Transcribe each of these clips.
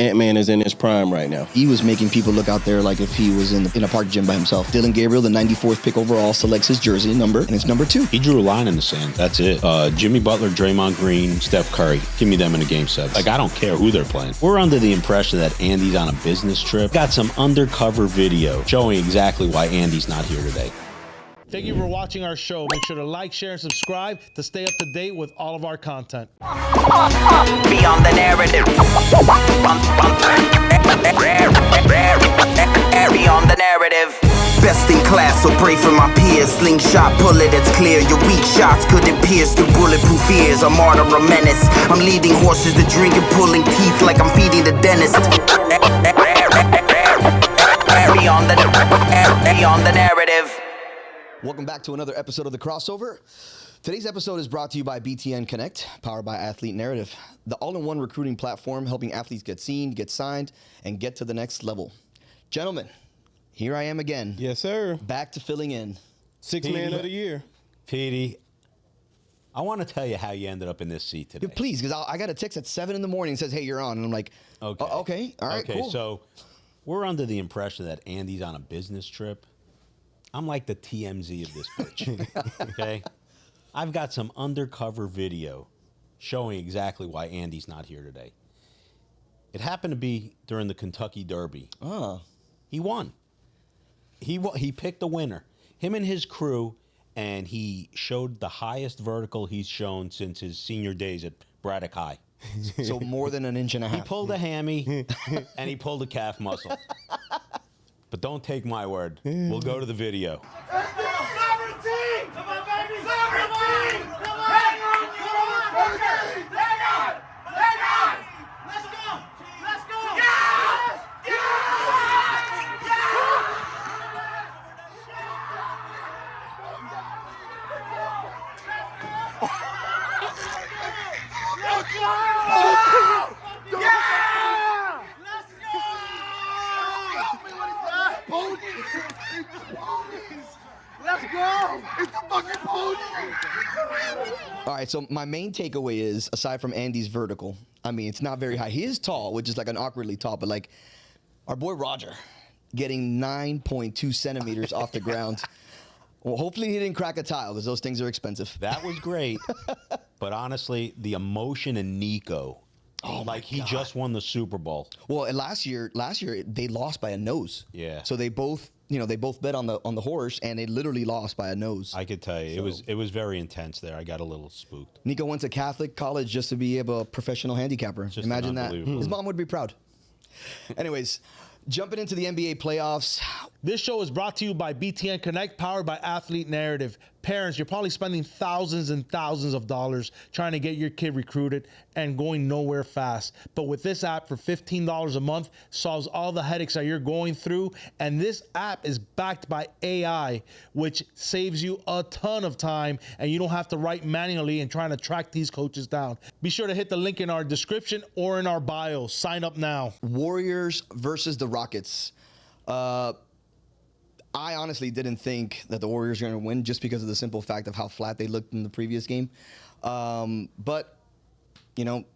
Ant-Man is in his prime right now. He was making people look out there like if he was in a park gym by himself. Dillon Gabriel, the 94th pick overall, selects his jersey number, and it's number 2. He drew a line in the sand. That's it. Jimmy Butler, Draymond Green, Steph Curry. Give me them in a game 7. Like, I don't care who they're playing. We're under the impression that Andy's on a business trip. Got some undercover video showing exactly why Andy's not here today. Thank you for watching our show. Make sure to like, share, and subscribe to stay up to date with all of our content. Beyond the narrative. Beyond the narrative. Best in class, so pray for my peers. Slingshot bullet, it's clear. Your weak shots couldn't pierce through bulletproof ears. A martyr, a menace. I'm leading horses to drink and pulling teeth like I'm feeding the dentist. Beyond the narrative. Welcome back to another episode of The Crossover. Today's episode is brought to you by BTN Connect, powered by Athlete Narrative, the all-in-one recruiting platform helping athletes get seen, get signed, and get to the next level. Gentlemen, here I am again. Yes, sir. Back to filling in. Sixth man of the year. Petey, I want to tell you how you ended up in this seat today. Yeah, please, because I got a text at 7 in the morning that says, hey, you're on. And I'm like, Okay. Okay, all right, cool. So we're under the impression that Andy's on a business trip. I'm like the TMZ of this bitch, okay? I've got some undercover video showing exactly why Andy's not here today. It happened to be during the Kentucky Derby. Oh. He won. He picked the winner, him and his crew, and he showed the highest vertical he's shown since his senior days at Braddock High. So more than an inch and a half. He pulled a hammy, and he pulled a calf muscle. But don't take my word. We'll go to the video. Let's go! Sovereignty! Come on, baby! Sovereignty! Come on! Hang on! Hang on! Hang on! Let's go! Let's go! Yes! Yes! Let's go! Yeah! Let's go! Let's go! It's a fucking pony! All right, so my main takeaway is, aside from Andy's vertical, I mean, it's not very high. He is tall, which is like an awkwardly tall, but like our boy Roger getting 9.2 centimeters off the ground. Well, hopefully he didn't crack a tile because those things are expensive. That was great. But honestly, the emotion in Nico, like he just won the Super Bowl. Well, and last year they lost by a nose. Yeah. So they both bet on the horse, and they literally lost by a nose. I could tell you, it was very intense there. I got a little spooked. Nico went to Catholic college just to be a professional handicapper. Just Imagine that. unbelievable. His mom would be proud. Anyways, jumping into the NBA playoffs. This show is brought to you by BTN Connect, powered by Athlete Narrative. Parents, you're probably spending thousands and thousands of dollars trying to get your kid recruited and going nowhere fast. But with this app for $15 a month, solves all the headaches that you're going through. And this app is backed by AI, which saves you a ton of time, and you don't have to write manually and trying to track these coaches down. Be sure to hit the link in our description or in our bio. Sign up now. Warriors versus the Rockets. I honestly didn't think that the Warriors were going to win just because of the simple fact of how flat they looked in the previous game. But,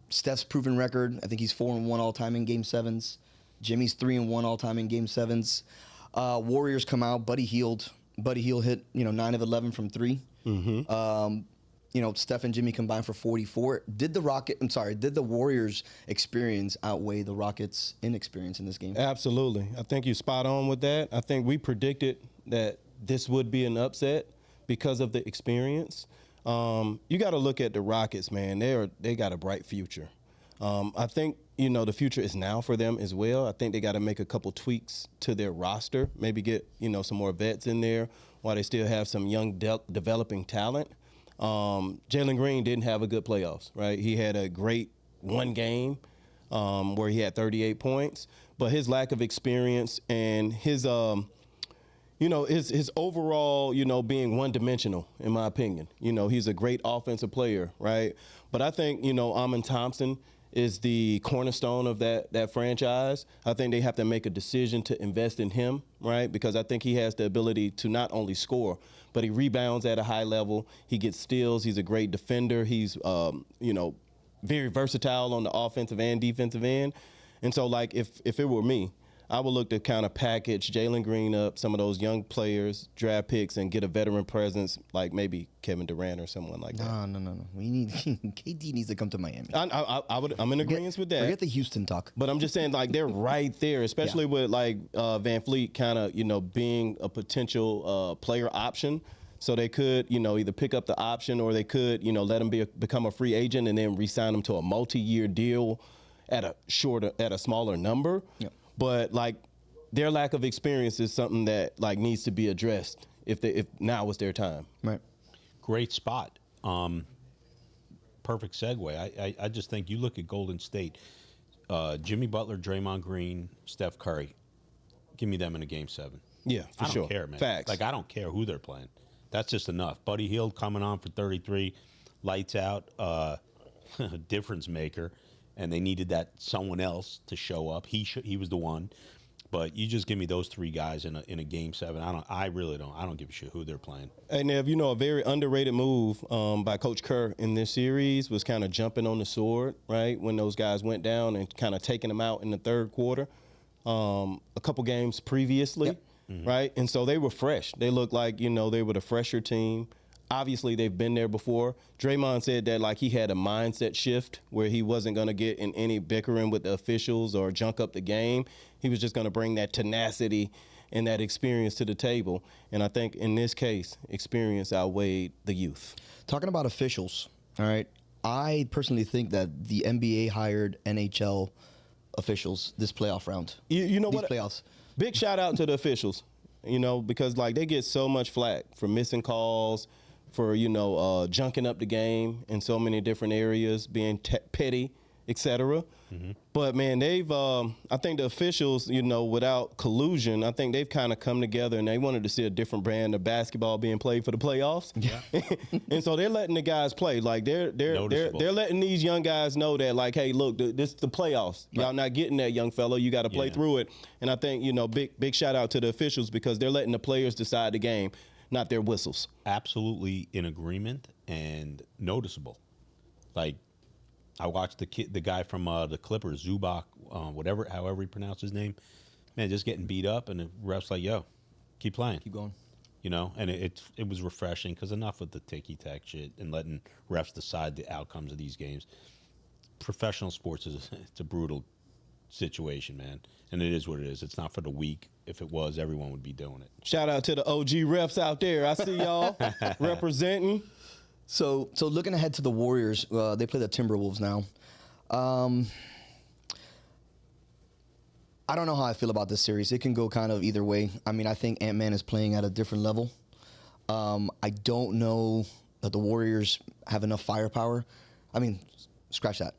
Steph's proven record. I think he's 4-1 all-time in Game 7s. Jimmy's 3-1 all-time in Game 7s. Warriors come out. Buddy Hield hit, 9 of 11 from 3. Mm-hmm. Steph and Jimmy combined for 44. Did the Warriors' experience outweigh the Rockets' inexperience in this game? Absolutely. I think you're spot on with that. I think we predicted that this would be an upset because of the experience. You got to look at the Rockets, man. They got a bright future. I think, the future is now for them as well. I think they got to make a couple tweaks to their roster, maybe get, some more vets in there while they still have some young developing talent. Jalen Green didn't have a good playoffs, right? He had a great one game where he had 38 points, but his lack of experience and his overall, being one-dimensional, in my opinion. He's a great offensive player, right? But I think, Amon Thompson is the cornerstone of that franchise. I think they have to make a decision to invest in him, right? Because I think he has the ability to not only score, but he rebounds at a high level. He gets steals. He's a great defender. He's, very versatile on the offensive and defensive end. And so, like, if it were me, I would look to kind of package Jalen Green up, some of those young players, draft picks, and get a veteran presence, like maybe Kevin Durant or someone like that. No. We need KD needs to come to Miami. I'm in agreement with that. Forget the Houston talk. But I'm just saying, like, they're right there, especially with, like, Van Fleet kind of, being a potential player option. So they could, either pick up the option or they could, let him become a free agent and then re-sign him to a multi-year deal at a smaller number. Yep. But, like, their lack of experience is something that, like, needs to be addressed if now is their time. Right. Great spot. Perfect segue. I just think you look at Golden State, Jimmy Butler, Draymond Green, Steph Curry. Give me them in a Game 7. Yeah, for I sure. don't care, man. Facts. Like, I don't care who they're playing. That's just enough. Buddy Hield coming on for 33, lights out, difference maker, and they needed that someone else to show up. He was the one. But you just give me those three guys in a Game 7. I really don't. I don't give a shit who they're playing. Hey, Nev, a very underrated move by Coach Kerr in this series was kind of jumping on the sword, right, when those guys went down and kind of taking them out in the third quarter. A couple games previously, Yep. right? And so they were fresh. They looked like, they were the fresher team. Obviously, they've been there before. Draymond said that, like, he had a mindset shift where he wasn't going to get in any bickering with the officials or junk up the game. He was just going to bring that tenacity and that experience to the table. And I think in this case, experience outweighed the youth. Talking about officials, all right, I personally think that the NBA hired NHL officials this playoff round. You know These what? playoffs. Big shout out to the officials, because, like, they get so much flack for missing calls, for, junking up the game in so many different areas, being petty, etc. Mm-hmm. But, man, they've, I think the officials, without collusion, I think they've kind of come together and they wanted to see a different brand of basketball being played for the playoffs. Yeah. And so they're letting the guys play. Like, they're letting these young guys know that, like, hey, look, this is the playoffs. Right. Y'all not getting that, young fella. You got to play through it. And I think, big shout out to the officials because they're letting the players decide the game, not their whistles. Absolutely in agreement and noticeable. Like, I watched the guy from the Clippers, Zubac, however he pronounced his name, man, just getting beat up, and the ref's like, "Yo, keep playing, Keep going." And it was refreshing because enough with the ticky-tack shit and letting refs decide the outcomes of these games. Professional sports it's a brutal situation, man, and it is what it is. It's not for the weak. If it was, everyone would be doing it. Shout out to the OG refs out there. I see y'all representing. So looking ahead to the Warriors, they play the Timberwolves now. I don't know how I feel about this series. It can go kind of either way. I mean, I think Ant-Man is playing at a different level. I don't know that the Warriors have enough firepower. I mean, scratch that.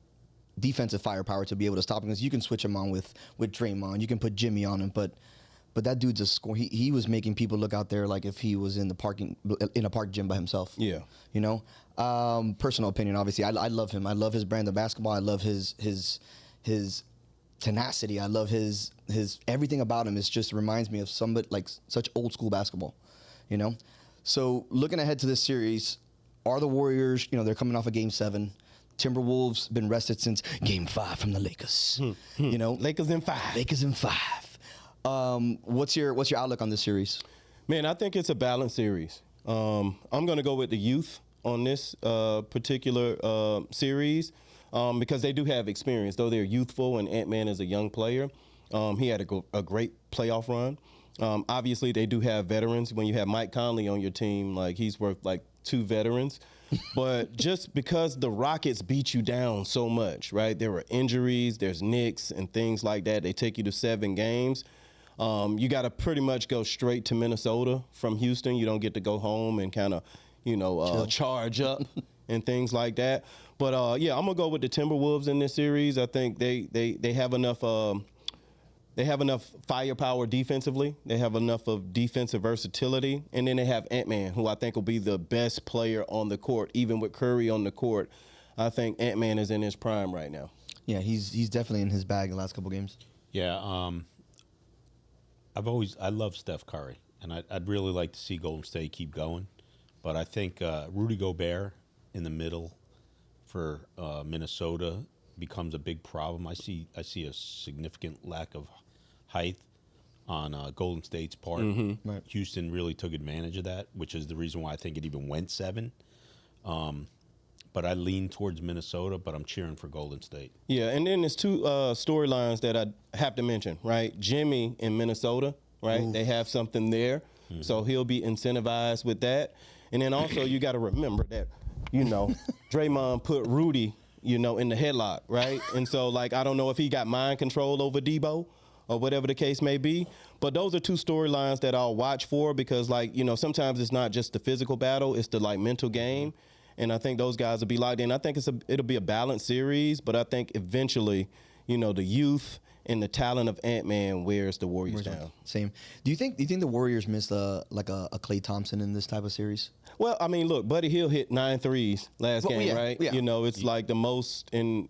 Defensive firepower to be able to stop him because you can switch him on with Draymond. You can put Jimmy on him, but that dude's a score. He was making people look out there like if he was in a park gym by himself. Yeah. Personal opinion, obviously. I love him. I love his brand of basketball. I love his tenacity. I love his everything about him. It just reminds me of somebody like such old school basketball, So looking ahead to this series, are the Warriors, they're coming off a Game 7. Timberwolves been rested since Game 5 from the Lakers. Lakers in 5. Lakers in 5. What's your outlook on this series? Man, I think it's a balanced series. I'm going to go with the youth on this particular series because they do have experience. Though they're youthful and Ant-Man is a young player, he had a great playoff run. Obviously, they do have veterans. When you have Mike Conley on your team, like he's worth like 2 veterans. But just because the Rockets beat you down so much, right? There were injuries, there's nicks and things like that. They take you to 7 games. You got to pretty much go straight to Minnesota from Houston. You don't get to go home and kind of, charge up and things like that. But, I'm going to go with the Timberwolves in this series. I think they have enough they have enough firepower defensively. They have enough of defensive versatility. And then they have Ant-Man, who I think will be the best player on the court, even with Curry on the court. I think Ant-Man is in his prime right now. Yeah, he's definitely in his bag the last couple games. Yeah, I love Steph Curry, and I'd really like to see Golden State keep going. But I think Rudy Gobert in the middle for Minnesota becomes a big problem. I see a significant lack of height on Golden State's part. Right. Houston really took advantage of that, which is the reason why I think it even went 7. But I lean towards Minnesota, but I'm cheering for Golden State. Yeah, and then there's two storylines that I have to mention, right? Jimmy in Minnesota, right? They have something there, so he'll be incentivized with that. And then also you got to remember that, Draymond put Rudy, in the headlock, right? And so, like, I don't know if he got mind control over Debo or whatever the case may be. But those are two storylines that I'll watch for because, like, sometimes it's not just the physical battle, it's the, like, mental game. And I think those guys will be locked in. I think it'll be a balanced series, but I think eventually, the youth and the talent of Ant-Man wears the Warriors down. Same. Do you think the Warriors missed a Klay Thompson in this type of series? Well, I mean, look, Buddy Hield hit 9 threes last game, right? Yeah. It's like the most in,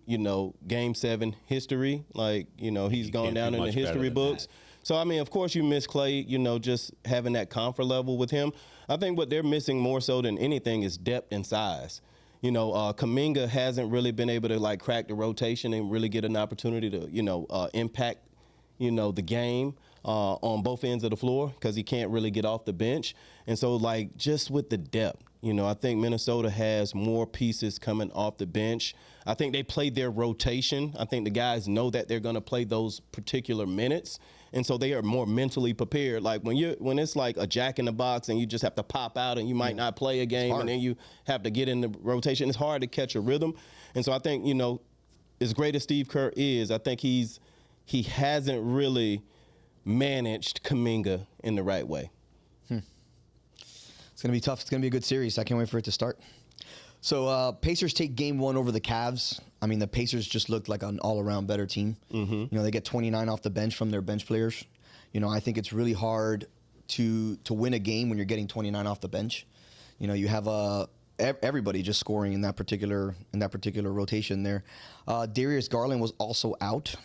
Game 7 history. Like, he's gone can't down do in the much better history than books. that. So, I mean, of course you miss Klay, just having that comfort level with him. I think what they're missing more so than anything is depth and size. Kuminga hasn't really been able to, like, crack the rotation and really get an opportunity to, impact, the game on both ends of the floor because he can't really get off the bench. And so, like, just with the depth, I think Minnesota has more pieces coming off the bench. I think they play their rotation. I think the guys know that they're going to play those particular minutes. And so they are more mentally prepared. Like when it's like a jack in the box and you just have to pop out and you might not play a game and then you have to get in the rotation, it's hard to catch a rhythm. And so I think, as great as Steve Kerr is, I think he hasn't really managed Kuminga in the right way. It's going to be tough. It's going to be a good series. I can't wait for it to start. So Pacers take game 1 over the Cavs. I mean, the Pacers just looked like an all-around better team. They get 29 off the bench from their bench players. I think it's really hard to win a game when you're getting 29 off the bench. You have everybody just scoring in that particular rotation there. Darius Garland was also out.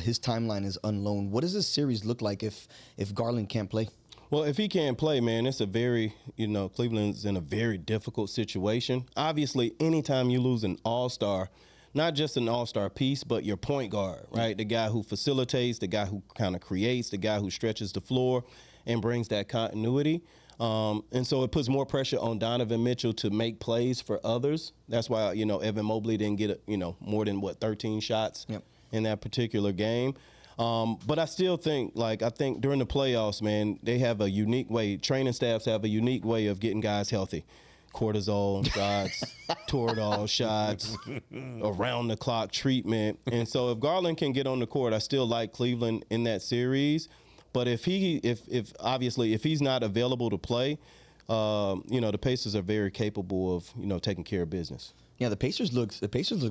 His timeline is unloaned. What does this series look like if Garland can't play? Well, if he can't play, man, it's a very, Cleveland's in a very difficult situation. Obviously, anytime you lose an all-star, not just an all-star piece, but your point guard, right? The guy who facilitates, the guy who kind of creates, the guy who stretches the floor and brings that continuity. And so it puts more pressure on Donovan Mitchell to make plays for others. That's why, Evan Mobley didn't get, more than, 13 shots in that particular game. But I still think, I think during the playoffs, man, they have a unique way, training staffs have a unique way of getting guys healthy. Cortisone shots, Toradol shots, around-the-clock treatment. And so if Garland can get on the court, I still like Cleveland in that series. But if he's not available to play, the Pacers are very capable of, taking care of business. Yeah, the Pacers looks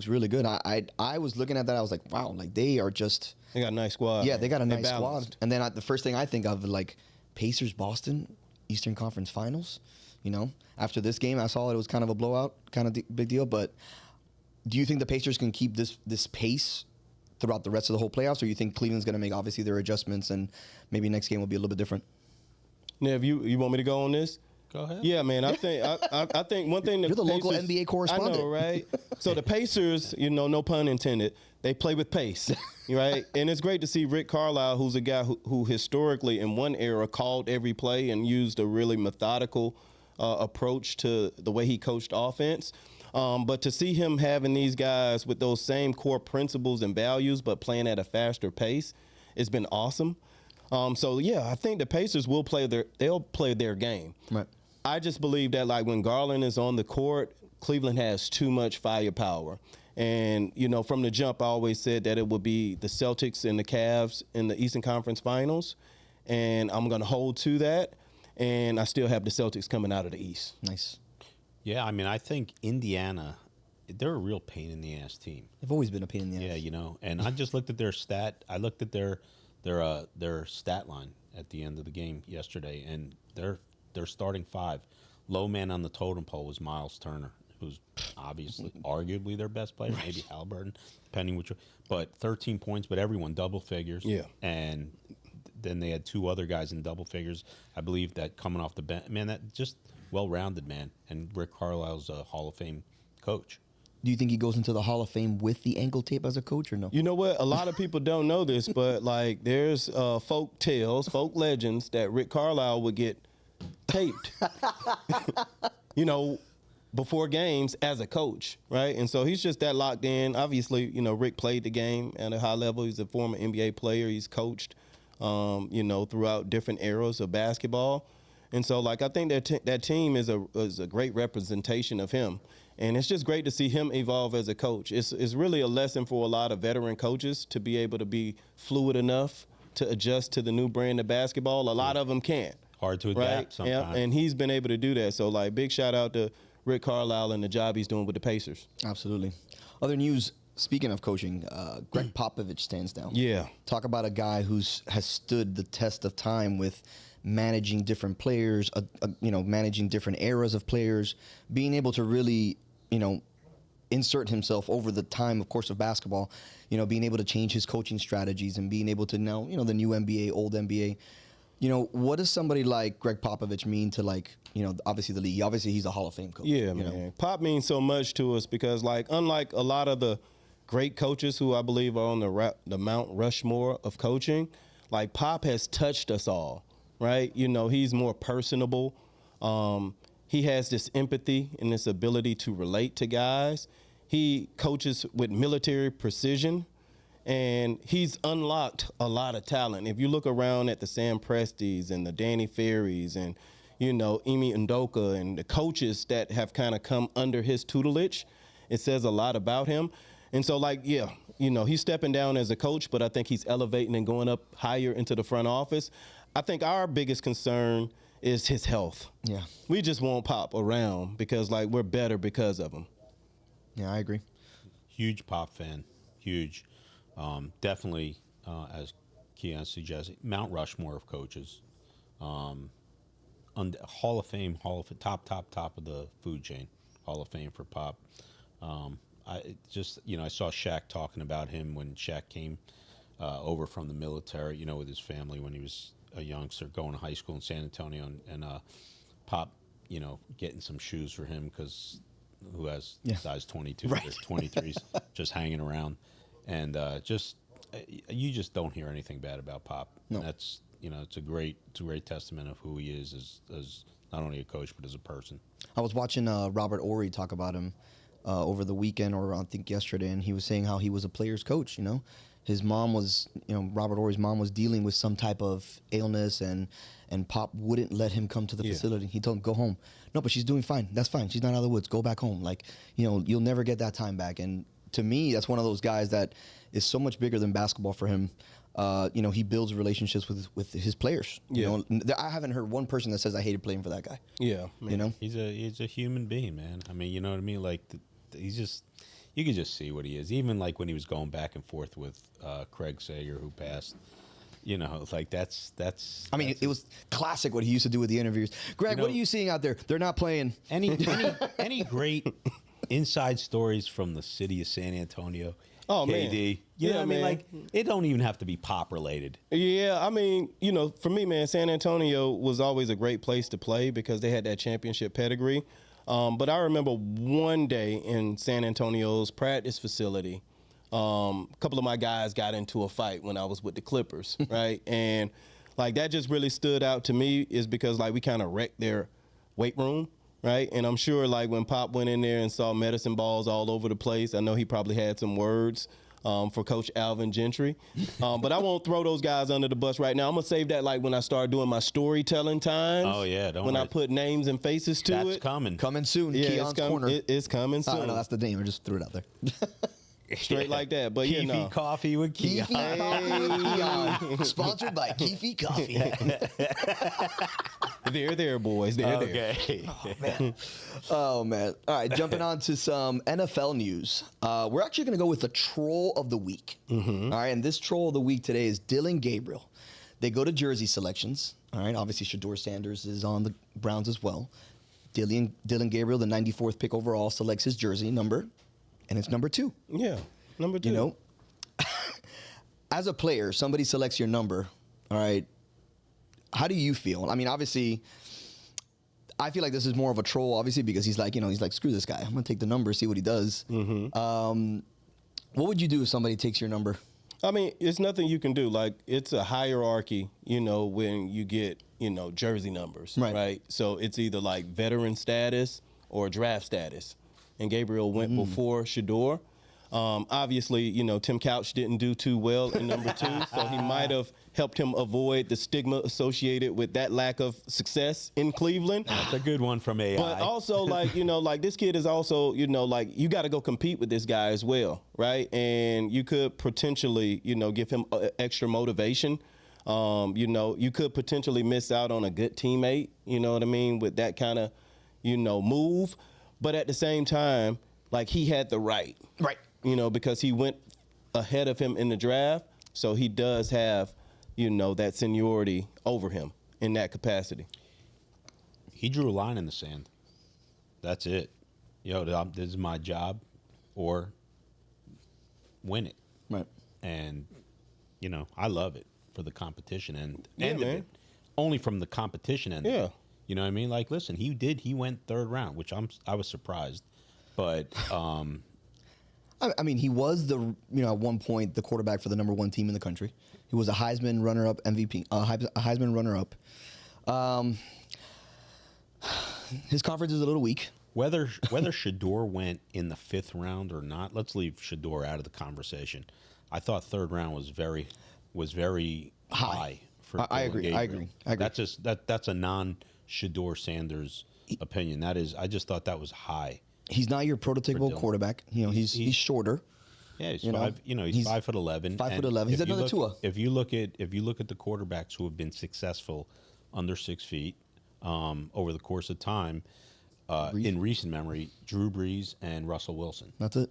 really good. I was looking at that. I was like, wow, like they are just. They got a nice squad. Yeah, man. they got a nice balanced. squad. And then the first thing I think of, like, Pacers Boston Eastern Conference Finals. After this game, I saw it was kind of a blowout, kind of big deal. But do you think the Pacers can keep this pace throughout the rest of the whole playoffs, or you think Cleveland's going to make obviously their adjustments and maybe next game will be a little bit different? Nev, you want me to go on this? Go ahead. Yeah, man. I think one thing. You're the local NBA correspondent. I know, right? So the Pacers, no pun intended, they play with pace, right? And it's great to see Rick Carlisle, who's a guy who historically in one era called every play and used a really methodical approach to the way he coached offense. But to see him having these guys with those same core principles and values, but playing at a faster pace, it's been awesome. So yeah, I think the Pacers will play their game. Right. I just believe that, like, when Garland is on the court, Cleveland has too much firepower. And, from the jump, I always said that it would be the Celtics and the Cavs in the Eastern Conference Finals. And I'm going to hold to that. And I still have the Celtics coming out of the East. Nice. Yeah, I mean, I think Indiana, they're a real pain in the ass team. They've always been a pain in the ass. Yeah, and I just looked at their stat. I looked at their stat line at the end of the game yesterday, and their starting 5. Low man on the totem pole was Miles Turner, who's obviously arguably their best player, maybe Halliburton, depending which. But 13 points, but everyone double figures. Yeah. And then they had 2 other guys in double figures, I believe, that coming off the bench. Man, that just well-rounded, man. And Rick Carlisle's a Hall of Fame coach. Do you think he goes into the Hall of Fame with the ankle tape as a coach or no? You know what? A lot of people don't know this, but like there's folk tales, folk legends that Rick Carlisle would get taped, you know, before games as a coach, right? And so he's just that locked in. Obviously, you know, Rick played the game at a high level. He's a former NBA player. He's coached, you know, throughout different eras of basketball. And so, like, I think that team is a great representation of him. And it's just great to see him evolve as a coach. It's really a lesson for a lot of veteran coaches to be able to be fluid enough to adjust to the new brand of basketball. A lot of them can't. Hard to adapt right? sometimes. And he's been able to do that. So, like, big shout out to Rick Carlisle and the job he's doing with the Pacers. Absolutely. Other news, speaking of coaching, Gregg Popovich stands down. Yeah. Talk about a guy has stood the test of time with managing different players, you know, managing different eras of players, being able to really, you know, insert himself over the time, of course, of basketball, you know, being able to change his coaching strategies and being able to know, you know, the new NBA, old NBA. You know, what does somebody like Gregg Popovich mean to, like, you know, obviously the league? Obviously, he's a Hall of Fame coach. Yeah, man. Know? Pop means so much to us because, like, unlike a lot of the great coaches who I believe are on the Mount Rushmore of coaching, like, Pop has touched us all, right? You know, he's more personable. He has this empathy and this ability to relate to guys. He coaches with military precision. And he's unlocked a lot of talent. If you look around at the Sam Presties and the Danny Ferries and, you know, Emi Udoka and the coaches that have kind of come under his tutelage, it says a lot about him. And so, like, yeah, you know, he's stepping down as a coach, but I think he's elevating and going up higher into the front office. I think our biggest concern is his health. Yeah. We just want Pop around because, like, we're better because of him. Yeah, I agree. Huge Pop fan. Huge. Definitely, as Keyon suggested, Mount Rushmore of coaches. Hall of Fame, top of the food chain. Hall of Fame for Pop. I saw Shaq talking about him when Shaq came over from the military, you know, with his family when he was a youngster going to high school in San Antonio, and Pop, you know, getting some shoes for him because who has size 22 or 23s just hanging around. And you just don't hear anything bad about Pop. No. And that's, you know, it's a great testament of who he is as not only a coach but as a person. I was watching Robert Horry talk about him over the weekend, or I think yesterday, and he was saying how he was a player's coach. You know, his mom was, you know, Robert Horry's mom was dealing with some type of illness, and Pop wouldn't let him come to the facility. He told him, go home. No, but she's doing fine. That's fine. She's not out of the woods. Go back home. Like, you know, you'll never get that time back. And to me, that's one of those guys that is so much bigger than basketball for him. You know, he builds relationships with his players. You know, I haven't heard one person that says I hated playing for that guy. Yeah, man. You know, He's a human being, man. I mean, you know what I mean? Like, he's just, you can just see what he is. Even like when he was going back and forth with Craig Sager, who passed. You know, like that's. I mean, it was classic what he used to do with the interviews. Greg, what are you seeing out there? They're not playing. Any great inside stories from the city of San Antonio? Oh, KD. man. You know what I mean? Man. Like, it don't even have to be Pop related. Yeah, I mean, you know, for me, man, San Antonio was always a great place to play because they had that championship pedigree. But I remember one day in San Antonio's practice facility, a couple of my guys got into a fight when I was with the Clippers, right? And, like, that just really stood out to me is because, like, we kind of wrecked their weight room. Right. And I'm sure, like, when Pop went in there and saw medicine balls all over the place, I know he probably had some words for Coach Alvin Gentry. But I won't throw those guys under the bus right now. I'm going to save that, like, when I start doing my storytelling times. Oh, yeah. When I put names and faces to That's it. coming. Coming soon. Yeah, Keon's Corner. it's coming soon. No, that's the name. I just threw it out there. Straight like that. But, you Keefy know. Coffee with Keon. Keefy Coffee with Keon. Sponsored by Keefy Coffee. They're there, boys. They're there. Okay. Oh, man. All right, jumping on to some NFL news. We're actually going to go with the Troll of the Week. All right, and this Troll of the Week today is Dillon Gabriel. They go to jersey selections. All right, obviously Shedeur Sanders is on the Browns as well. Dillon Gabriel, the 94th pick overall, selects his jersey number, and it's number 2. Yeah, number 2. You know, as a player, somebody selects your number, all right, how do you feel? I mean, obviously, I feel like this is more of a troll, obviously, because he's like, screw this guy. I'm going to take the number, see what he does. What would you do if somebody takes your number? I mean, it's nothing you can do. Like, it's a hierarchy, when you get, jersey numbers, right? So it's either like veteran status or draft status. And Gabriel went before Shedeur. Obviously, Tim Couch didn't do too well in number 2, so he might have helped him avoid the stigma associated with that lack of success in Cleveland. That's a good one from AI. But also, this kid is also, you got to go compete with this guy as well, right? And you could potentially, give him extra motivation. You could potentially miss out on a good teammate, with that kind of, move. But at the same time, he had the right. Right. Because he went ahead of him in the draft. So he does have, that seniority over him in that capacity. He drew a line in the sand. That's it. This is my job or win it. Right. And, I love it for the competition end Yeah, of man. it. Only from the competition end. Yeah. You know what I mean? Listen, he went 3rd round, which I was surprised. But I mean, he was at one point the quarterback for the number 1 team in the country. He was a Heisman runner-up MVP, a Heisman runner-up. His conference is a little weak. Whether Shedeur went in the 5th round or not, let's leave Shedeur out of the conversation. I thought 3rd round was very high for I agree. Gabriel. I agree. That's a non-Shedeur Sanders opinion. That is, I just thought that was high. He's not your prototypical quarterback. He's shorter. Yeah, he's he's 5'11". 5'11". He's another Tua. If you look at the quarterbacks who have been successful under 6 feet over the course of time, in recent memory, Drew Brees and Russell Wilson. That's it.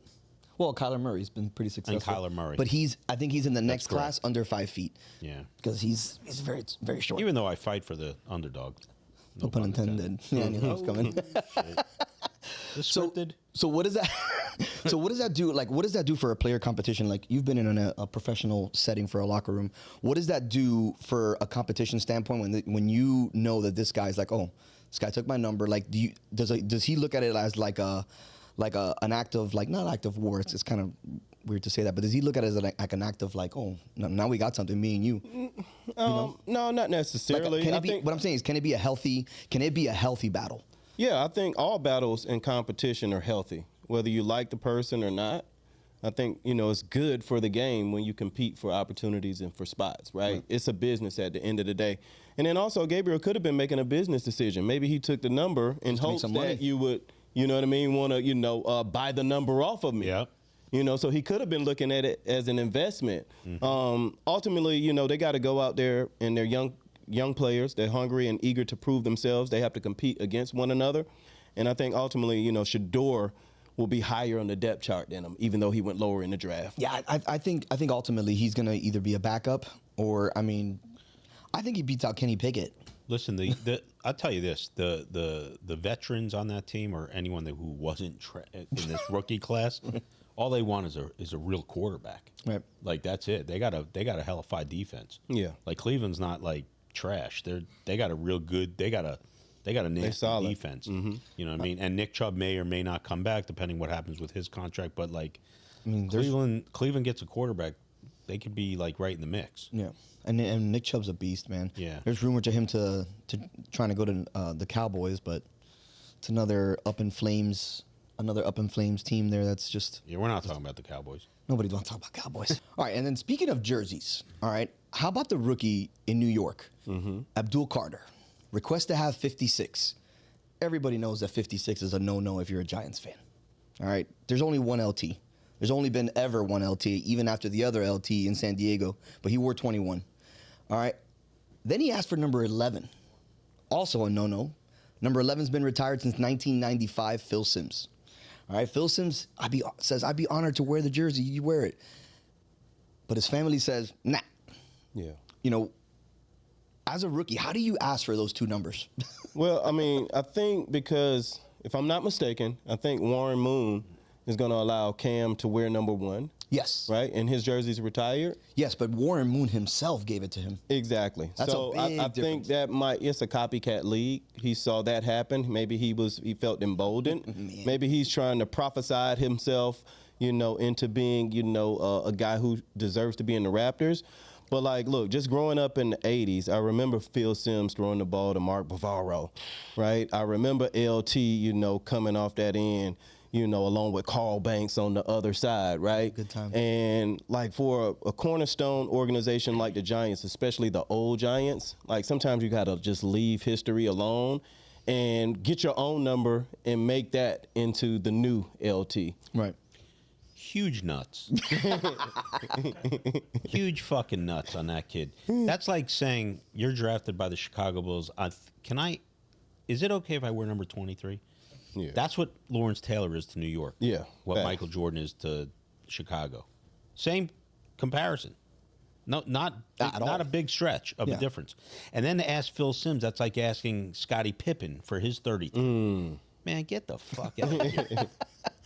Well, Kyler Murray's been pretty successful. And Kyler Murray. But I think he's in the next class under 5 feet. Yeah. Because he's very, very short. Even though I fight for the underdog. No pun intended. Yeah, I knew that was coming. Scripted. So what does that? So what does that do? What does that do for a player competition? You've been in a professional setting for a locker room. What does that do for a competition standpoint when you know that this guy's this guy took my number? Does he look at it as an act of not act of war? It's kind of weird to say that, but does he look at it as an act of now we got something, me and you? No, not necessarily. What I'm saying is, can it be a healthy battle? Yeah, I think all battles in competition are healthy, whether you like the person or not. I think, it's good for the game when you compete for opportunities and for spots, right? It's a business at the end of the day. And then also, Gabriel could have been making a business decision. Maybe he took the number in hopes that you would, want to, buy the number off of me. Yeah. So he could have been looking at it as an investment. Ultimately, they got to go out there and they're young players. They're hungry and eager to prove themselves. They have to compete against one another. And I think ultimately, Shedeur will be higher on the depth chart than him, even though he went lower in the draft. Yeah, I think ultimately he's going to either be a backup or, I think he beats out Kenny Pickett. Listen, I'll tell you this: the veterans on that team or anyone who wasn't in this rookie class, all they want is a real quarterback. Right. That's it. They got a hellified defense. Yeah. Cleveland's not trash. They got a real good. They got a nasty defense. Mm-hmm. You know what I mean? And Nick Chubb may or may not come back depending what happens with his contract. But Cleveland gets a quarterback, they could be right in the mix. Yeah. And Nick Chubb's a beast, man. Yeah. There's rumors of him to trying to go to the Cowboys, but it's another up in flames team there. That's just we're not talking about the Cowboys. Nobody wants to talk about Cowboys. All right, and then speaking of jerseys, all right, how about the rookie in New York, Abdul Carter, request to have 56. Everybody knows that 56 is a no-no if you're a Giants fan. All right, there's only one LT. There's only been ever one LT, even after the other LT in San Diego, but he wore 21. All right, then he asked for number 11, also a no-no. Number 11's been retired since 1995, Phil Simms. All right, Phil Simms says, I'd be honored to wear the jersey. You wear it. But his family says, nah. Yeah. As a rookie, how do you ask for those two numbers? Well, I think because, if I'm not mistaken, I think Warren Moon is going to allow Cam to wear number 1. Yes. Right? And his jersey's retired. Yes, but Warren Moon himself gave it to him. Exactly. That's so a big I think that it's a copycat league. He saw that happen. Maybe he felt emboldened. Maybe he's trying to prophesy himself, into being, a guy who deserves to be in the Raptors. But like, look, just growing up in the 80s, I remember Phil Simms throwing the ball to Mark Bavaro, right? I remember LT, coming off that end, along with Carl Banks on the other side, right? Good time. And like for a cornerstone organization like the Giants, especially the old Giants, like sometimes you gotta just leave history alone and get your own number and make that into the new LT. Right. Huge nuts. Huge fucking nuts on that kid. That's like saying you're drafted by the Chicago Bulls. Is it okay if I wear number 23? Yeah. That's what Lawrence Taylor is to New York. Yeah. What Facts. Michael Jordan is to Chicago. Same comparison. No, not a big stretch of a difference. And then to ask Phil Simms, that's like asking Scottie Pippen for his 33. Man, get the fuck out of here.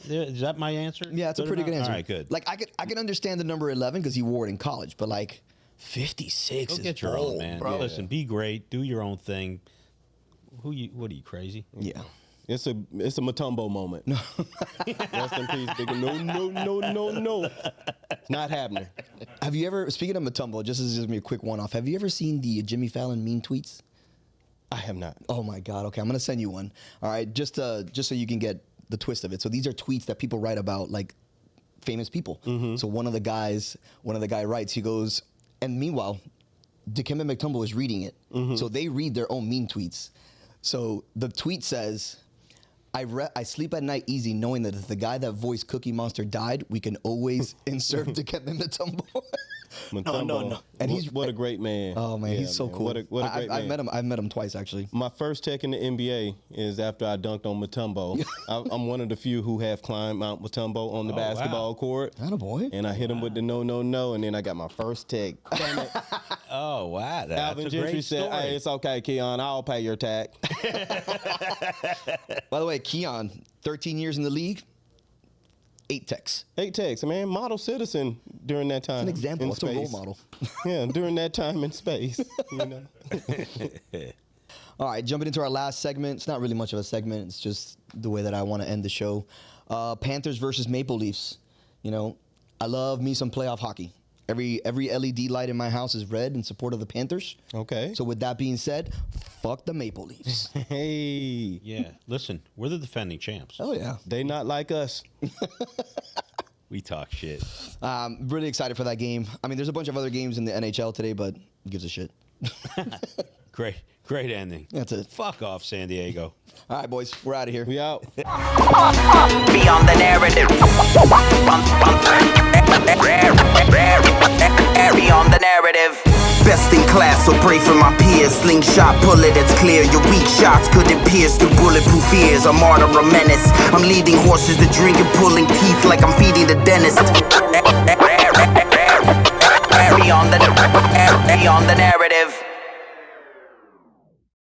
Is that my answer? Yeah, it's a pretty good answer. All right, good. Like I can understand the number 11 because he wore it in college, but like 56 Go is get your bold, own, man. bro. Listen, be great. Do your own thing. What are you, crazy? Yeah. It's a Mutombo moment. No. Rest in peace, bigger. No. It's not happening. Have you ever, speaking of Mutombo, just as a quick one-off, have you ever seen the Jimmy Fallon mean tweets? I have not. Oh my God. Okay, I'm gonna send you one. All right, just so you can get the twist of it. So these are tweets that people write about, like famous people. So one of the guy writes, he goes, and meanwhile, Dikembe Mutombo is reading it. So they read their own mean tweets. So the tweet says, I sleep at night easy knowing that if the guy that voiced Cookie Monster died, we can always insert Dikembe Mutombo. No. And what a great man. Oh man, he's so cool. What a great man. I've met him twice actually. My first tech in the NBA is after I dunked on Mutombo. I'm one of the few who have climbed Mount Mutombo on the basketball court. Attaboy. And I hit him with the no, and then I got my first tech. Damn it. Oh wow, that's Alvin a Gentry great said, story. "Hey, it's okay, Keyon. I'll pay your tech." By the way, Keyon, 13 years in the league, 8 techs. 8 techs, man. Model citizen during that time. An example. in That's a role space. model. Yeah, during that time in space. All right, jumping into our last segment. It's not really much of a segment. It's just the way that I want to end the show. Panthers versus Maple Leafs. I love me some playoff hockey. Every LED light in my house is red in support of the Panthers. Okay. So with that being said, fuck the Maple Leafs. Hey. Yeah, listen, we're the defending champs. Oh yeah. They not like us. We talk shit. Really excited for that game. I mean, there's a bunch of other games in the NHL today, but who gives a shit? Great ending. That's it. Fuck off, San Diego. All right, boys, we're out of here. We out. Beyond the narrative. Beyond the narrative. Best in class, so pray for my peers. Slingshot bullet, it's clear. Your weak shots couldn't pierce through bulletproof ears. A martyr, a menace. I'm leading horses to drink and pulling teeth like I'm feeding the dentist. Beyond the narrative.